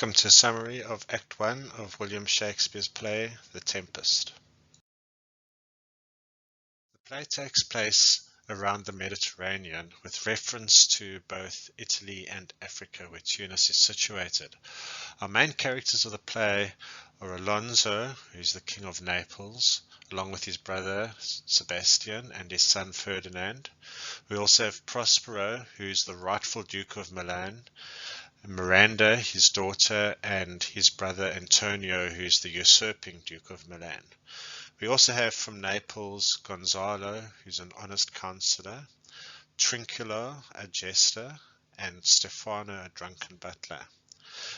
Welcome to a summary of Act One of William Shakespeare's play, The Tempest. The play takes place around the Mediterranean with reference to both Italy and Africa, where Tunis is situated. Our main characters of the play are Alonso, who's the King of Naples, along with his brother Sebastian and his son Ferdinand. We also have Prospero, who's the rightful Duke of Milan, Miranda, his daughter, and his brother Antonio, who's the usurping Duke of Milan. We also have from Naples Gonzalo, who's an honest counsellor, Trinculo, a jester, and Stefano, a drunken butler.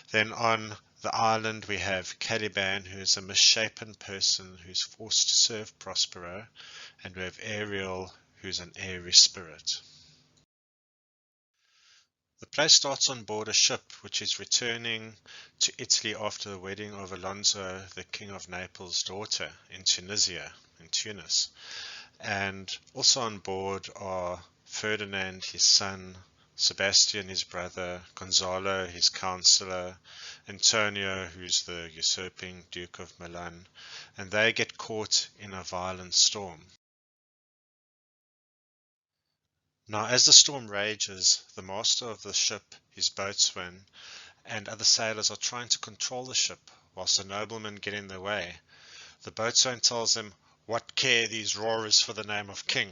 Then on the island we have Caliban, who is a misshapen person who's forced to serve Prospero, and we have Ariel, who's an airy spirit. The play starts on board a ship which is returning to Italy after the wedding of Alonso, the King of Naples' daughter, in Tunisia, in Tunis. And also on board are Ferdinand, his son, Sebastian, his brother, Gonzalo, his counsellor, Antonio, who's the usurping Duke of Milan, and they get caught in a violent storm. Now, as the storm rages, the master of the ship, his boatswain, and other sailors are trying to control the ship, whilst the noblemen get in their way. The boatswain tells them, "What care these roarers for the name of king?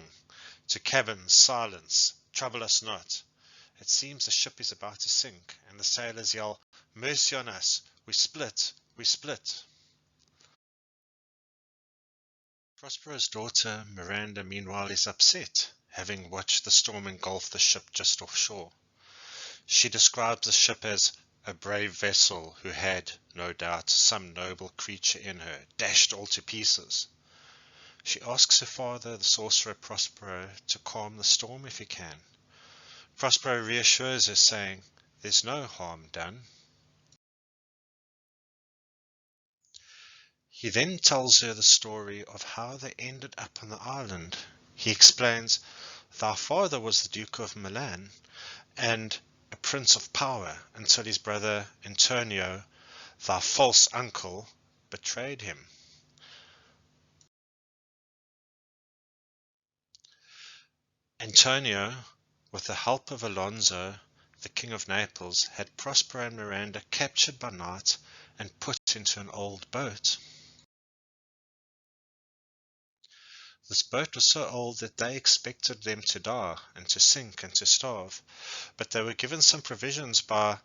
To cabin, silence, trouble us not." It seems the ship is about to sink, and the sailors yell, "Mercy on us, we split, we split." Prospero's daughter, Miranda, meanwhile is upset, having watched the storm engulf the ship just offshore. She describes the ship as a brave vessel who had, no doubt, some noble creature in her, dashed all to pieces. She asks her father, the sorcerer Prospero, to calm the storm if he can. Prospero reassures her, saying, "There's no harm done." He then tells her the story of how they ended up on the island. He explains, "Thy father was the Duke of Milan and a prince of power until his brother Antonio, thy false uncle, betrayed him." Antonio, with the help of Alonso, the King of Naples, had Prospero and Miranda captured by night and put into an old boat. This boat was so old that they expected them to die and to sink and to starve, but they were given some provisions by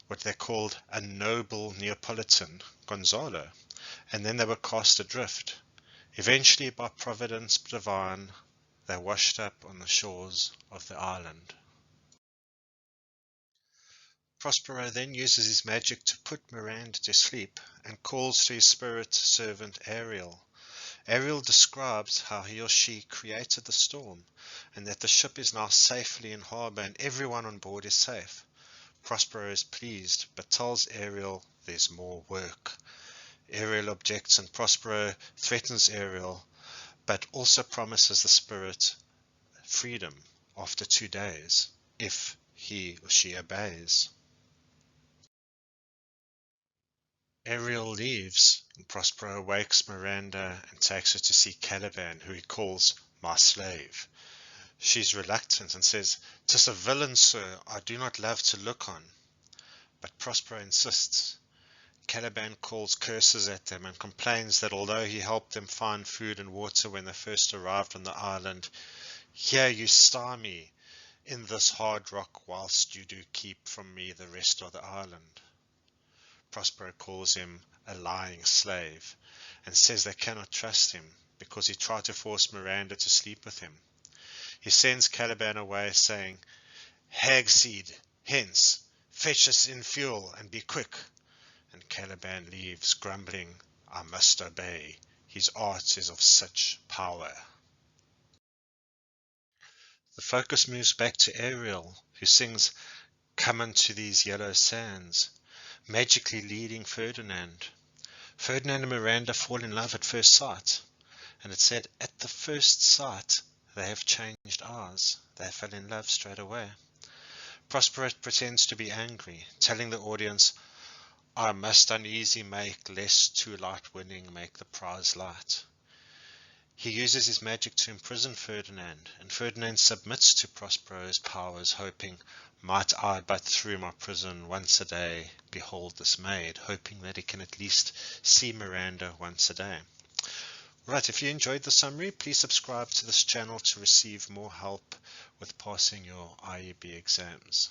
what they called a noble Neapolitan, Gonzalo, and then they were cast adrift. Eventually, by providence divine, they washed up on the shores of the island. Prospero then uses his magic to put Miranda to sleep and calls to his spirit servant Ariel. Ariel describes how he or she created the storm and that the ship is now safely in harbour and everyone on board is safe. Prospero is pleased but tells Ariel there's more work. Ariel objects and Prospero threatens Ariel but also promises the spirit freedom after 2 days if he or she obeys. Ariel leaves, and Prospero wakes Miranda and takes her to see Caliban, who he calls my slave. She's reluctant and says, "'Tis a villain, sir, I do not love to look on." But Prospero insists. Caliban calls curses at them and complains that although he helped them find food and water when they first arrived on the island, here you starve me in this hard rock whilst you do keep from me the rest of the island. Prospero calls him a lying slave and says they cannot trust him because he tried to force Miranda to sleep with him. He sends Caliban away saying, "Hagseed, hence, fetch us in fuel and be quick." And Caliban leaves grumbling, "I must obey. His art is of such power." The focus moves back to Ariel, who sings, "Come unto these yellow sands," magically leading Ferdinand. Ferdinand and Miranda fall in love at first sight, and it said at the first sight they have changed eyes. They fell in love straight away. Prospero pretends to be angry, telling the audience, I must uneasy make, lest too light winning make the prize light. He uses his magic to imprison Ferdinand, and Ferdinand submits to Prospero's powers, hoping, might I but through my prison once a day behold this maid, hoping that he can at least see Miranda once a day. Right, if you enjoyed the summary, please subscribe to this channel to receive more help with passing your IEB exams.